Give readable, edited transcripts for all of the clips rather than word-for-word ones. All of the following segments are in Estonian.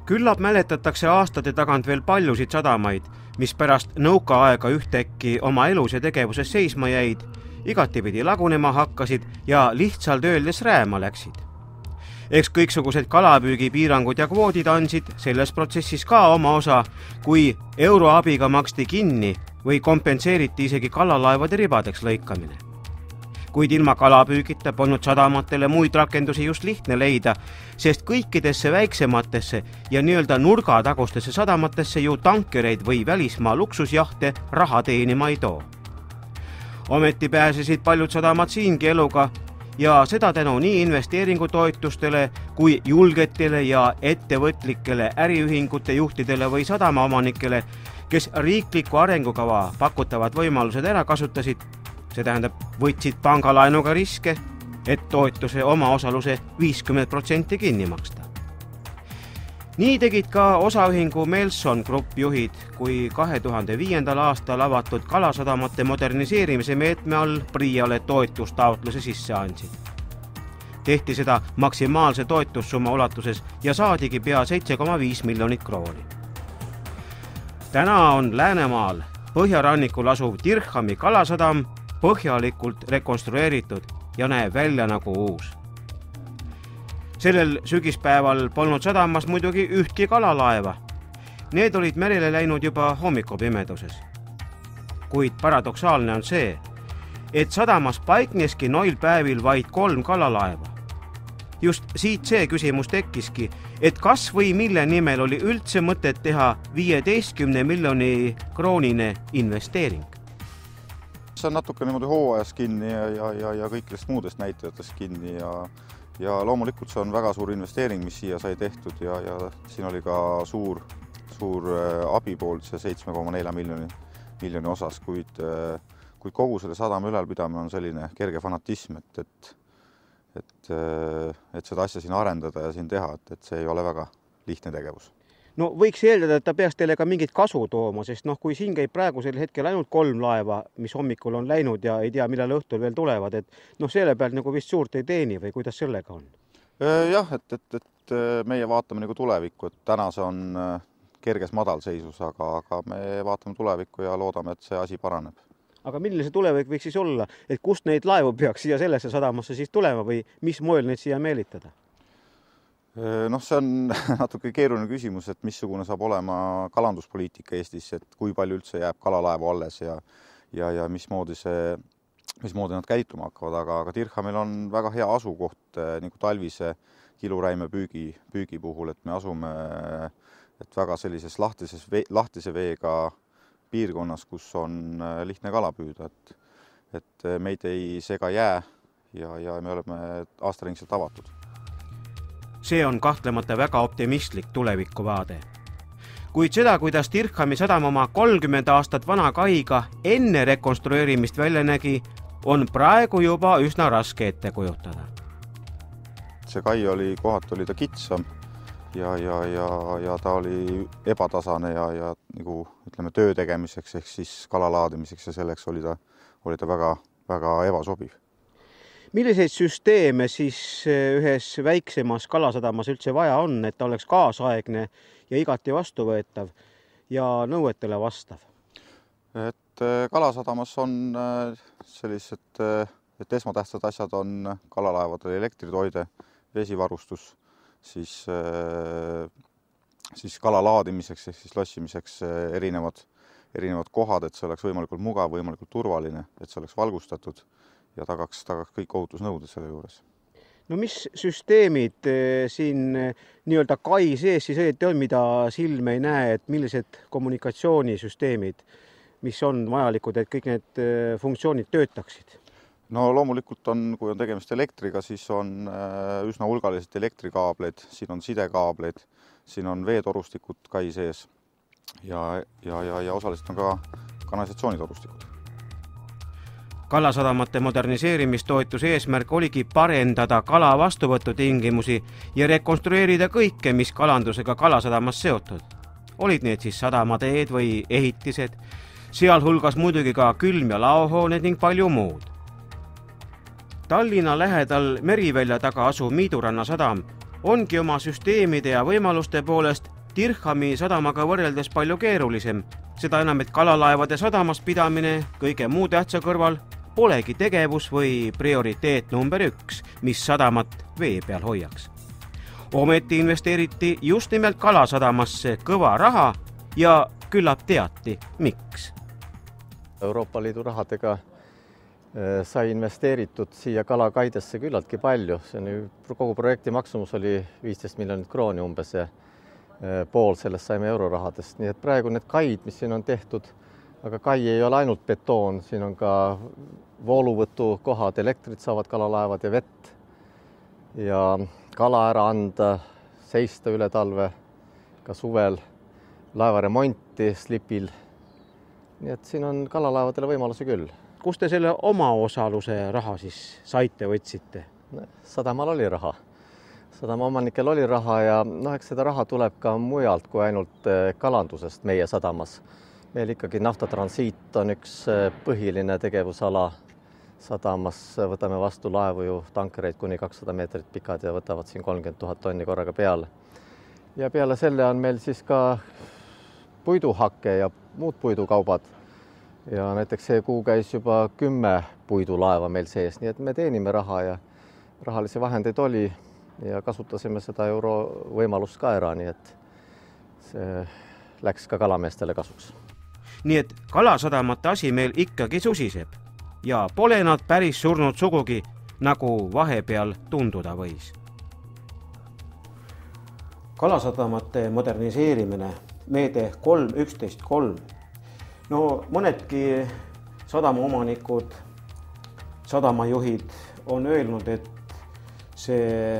Küllap mäletatakse aastate tagant veel paljusid sadamaid, mis pärast nõukaaega ühtäkki oma elus ja tegevuses seisma jäid, igatipidi lagunema hakkasid ja lihtsalt öeldes rääma läksid. Eks kõiksugused kalapüügipiirangud ja kvoodid andsid selles protsessis ka oma osa, kui euroabiga maksti kinni või kompenseeriti isegi kalalaevade ribadeks lõikamine. Kuid ilma kalapüügita polnud sadamatele muid rakendusi just lihtne leida, sest kõikidesse väiksematesse ja nii-öelda nurgatagustesse sadamatesse ju tankereid või välismaa luksusjahte raha teenima ei too. Ometi pääsesid paljud sadamad siingi eluga ja seda tänu nii investeeringutoetustele kui julgetele ja ettevõtlikele äriühingute juhtidele või sadamaomanikele, kes riikliku arengukava pakutavad võimalused ära kasutasid. See tähendab, võtsid pangalaenuga riske, et toetuse omaosaluse 50% kinni maksta. Nii tegid ka osaühingu Melson Group juhid, kui 2005. aastal avatud kalasadamate moderniseerimise meetme all PRIA-le toetustaotluse sisse andsid. Tehti seda maksimaalse toetussumma ulatuses ja saadigi pea 7,5 miljonit krooni. Täna on Läänemaal põhjarannikul asuv Dirchami kalasadam põhjalikult rekonstrueeritud ja näeb välja nagu uus. Sellel sügispäeval polnud sadamas muidugi ühtki kalalaeva. Need olid merele läinud juba hommikupimeduses. Kuid paradoksaalne on see, et sadamas paikneski noil päevil vaid 3 kalalaeva. Just siit see küsimus tekkiski, et kas või mille nimel oli üldse mõtet teha 15 miljoni kroonine investeering. See on natuke niimoodi hooajas kinni ja kõikidest muudest näitajatest kinni ja loomulikult see on väga suur investeering, mis siia sai tehtud ja siin oli ka suur abi poolt see 7,4 miljoni osas, kuid kogu selle sadama ülalpidamine on selline kerge fanatism, et seda asja siin arendada ja siin teha, et see ei ole väga lihtne tegevus. No võiks eeldada, et ta peaks teile ka mingit kasu tooma, sest kui siin käib praegusel hetkel ainult 3 laeva, mis hommikul on läinud ja ei tea, millal õhtul veel tulevad, et selle pealt vist suurt ei teeni või kuidas sellega on? Jah, et meie vaatame tulevikku, et täna see on kerges madalseisus, aga me vaatame tulevikku ja loodame, et see asi paraneb. Aga milline see tulevik võiks siis olla, et kust neid laevu peaks siia sellesse sadamasse siis tulema või mis moel neid siia meelitada? See on natuke keeruline küsimus, et missugune saab olema kalanduspoliitika Eestis, et kui palju üldse jääb kalalaevu alles ja mismoodi nad käituma hakkavad, aga Dirchamil on väga hea asukoht nagu talvise kiluräime püügi puhul, et me asume väga sellises lahtise veega piirkonnas, kus on lihtne kala püüda, et meid ei sega jää ja me oleme aastaringselt avatud. See on kahtlemata väga optimistlik tulevikuvaade. Kuid seda, kuidas Dirchami sadam oma 30 aastat vana kaiga enne rekonstrueerimist välja nägi, on praegu juba üsna raske ette kujutada. See kai kohati oli ta kitsam ja ta oli ebatasane ja töö tegemiseks ehk siis kala laadimiseks ja selleks oli ta väga ebasobiv. Milliseid süsteeme siis ühes väiksemas kalasadamas üldse vaja on, et ta oleks kaasaegne ja igati vastuvõetav ja nõuetele vastav? Et kalasadamas on sellised, et esmatähtsad asjad on kalalaevadel elektritoide, vesivarustus, siis kala laadimiseks ehk siis lossimiseks erinevad kohad, et see oleks võimalikult mugav, võimalikult turvaline, et see oleks valgustatud ja tagaks kõik ohutusnõuded selle juures. Mis süsteemid siin nii-öelda kai sees siis õieti on, mida silm ei näe, et millised kommunikatsioonisüsteemid, mis on vajalikud, et kõik need funktsioonid töötaksid? No loomulikult on, kui on tegemist elektriga, siis on üsna hulgaliselt elektrikaableid, siin on sidekaableid, siin on veetorustikud kai sees ja osaliselt on ka kanalisatsioonitorustikud. Kalasadamate moderniseerimistoetuse eesmärk oligi parendada kala vastuvõtutingimusi ja rekonstrueerida kõike, mis kalandusega kalasadamas seotud. Olid need siis sadamateed või ehitised, sealhulgas muidugi ka külm- ja laohooned ning palju muud. Tallinna lähedal Merivälja taga asuv Miiduranna sadam ongi oma süsteemide ja võimaluste poolest Dirhami sadamaga võrreldes palju keerulisem. Seda enam, et kalalaevade sadamas pidamine kõige muu tähtsa kõrval polegi tegevus või prioriteet number 1, mis sadamat vee peal hoiaks. Ometi investeeriti just nimelt kalasadamasse kõva raha ja küllap teati, miks. Euroopa Liidu rahadega sai investeeritud siia kalakaidesse küllaltki palju. Kogu projekti maksumus oli 15 miljonit krooni umbes ja pool sellest saime eurorahadest. Nii et praegu need kaid, mis siin on tehtud, aga kai ei ole ainult betoon, siin on ka vooluvõtu kohad, elektrit saavad kalalaevad ja vett ja kala ära anda, seista üle talve, ka suvel laevaremonti slipil. Nii et siin on kalalaevadele võimalusi küll. Kus te selle omaosaluse raha siis saite, võtsite? Sadamal oli raha. Sadama omanikel oli raha ja eks seda raha tuleb ka mujalt kui ainult kalandusest meie sadamas. Meil ikkagi naftatransiit on üks põhiline tegevusala sadamas. Võtame vastu laevu ju tankereid kuni 200 meetrit pikad ja võtavad siin 30 000 tonni korraga peale. Ja peale selle on meil siis ka puiduhakke ja muud puidukaubad. Ja näiteks see kuu käis juba 10 puidulaeva meil sees, nii et me teenime raha ja rahalisi vahendeid oli ja kasutasime seda euro võimalust ka ära, nii et see läks ka kalameestele kasuks. Nii et kalasadamate asi meil ikkagi susiseb ja pole nad päris surnud sugugi, nagu vahepeal tunduda võis. Kalasadamate moderniseerimine, meede 3.11.3. No mõnedki sadamaomanikud, sadamajuhid on öelnud, et see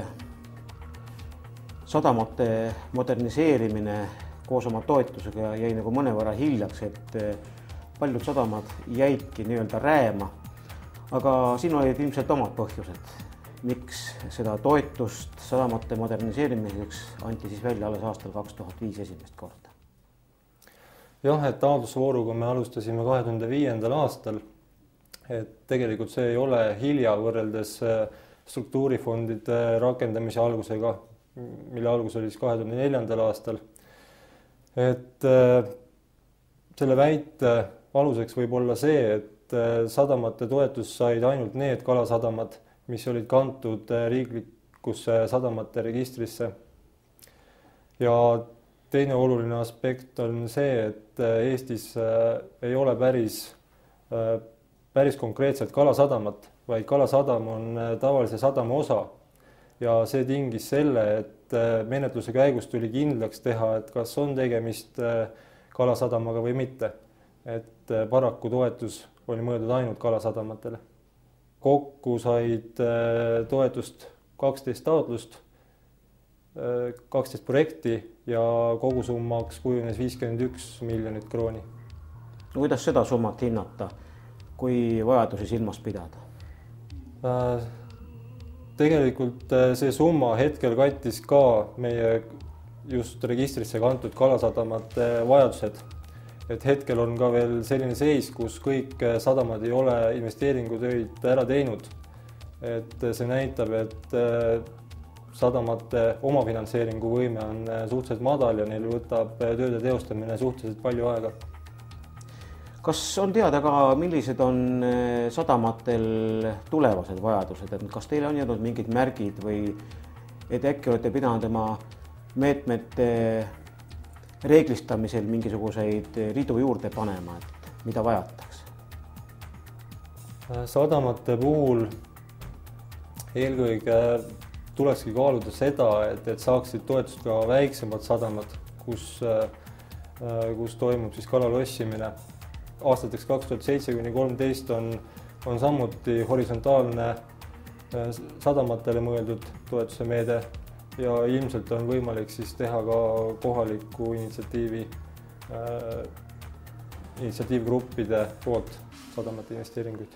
sadamate moderniseerimine koos oma toetusega jäi nagu mõnevõrra hiljaks, et paljud sadamad jäidki nii-öelda rääma. Aga siin olid ilmselt omad põhjused, miks seda toetust sadamate moderniseerimiseks anti siis välja alles aastal 2005 esimest korda. Jah, et taotlusvooruga me alustasime 2005. aastal, et tegelikult see ei ole hilja võrreldes struktuurifondide rakendamise algusega, mille algus oli 2004. aastal. Et selle väite aluseks võib olla see, et sadamate toetus said ainult need kalasadamad, mis olid kantud riiklikusse sadamate registrisse. Ja teine oluline aspekt on see, et Eestis ei ole päris konkreetselt kalasadamat, vaid kalasadam on tavalise sadama osa. Ja see tingis selle, et menetluse käigus tuli kindlaks teha, et kas on tegemist kalasadamaga või mitte. Et paraku toetus oli mõeldud ainult kalasadamatele. Kokku said toetust 12 taotlust, 12 projekti ja kogusummaks kujunes 51 miljonit krooni. Kuidas seda summat hinnata, kui vajadusi silmas pidada? Tegelikult see summa hetkel kattis ka meie just registrisse kantud kalasadamate vajadused. Et hetkel on ka veel selline seis, kus kõik sadamad ei ole investeeringutöid ära teinud. Et see näitab, et sadamate omafinantseeringu võime on suhteliselt madal ja neil võtab tööde teostamine suhteliselt palju aega. Kas on teada ka, millised on sadamatel tulevased vajadused? Et kas teile on jäänud mingid märgid või et äkki olete pidanud oma meetmete reeglistamisel mingisuguseid ridu juurde panema, et mida vajatakse? Sadamate puhul eelkõige tulekski kaaluda seda, et saaksid toetust ka väiksemad sadamad, kus toimub siis kalalossimine. Aastateks 2007–2013 on samuti horisontaalne sadamatele mõeldud toetuse meede ja ilmselt on võimalik siis teha ka kohaliku initsiatiivgruppide poolt sadamate investeeringuid.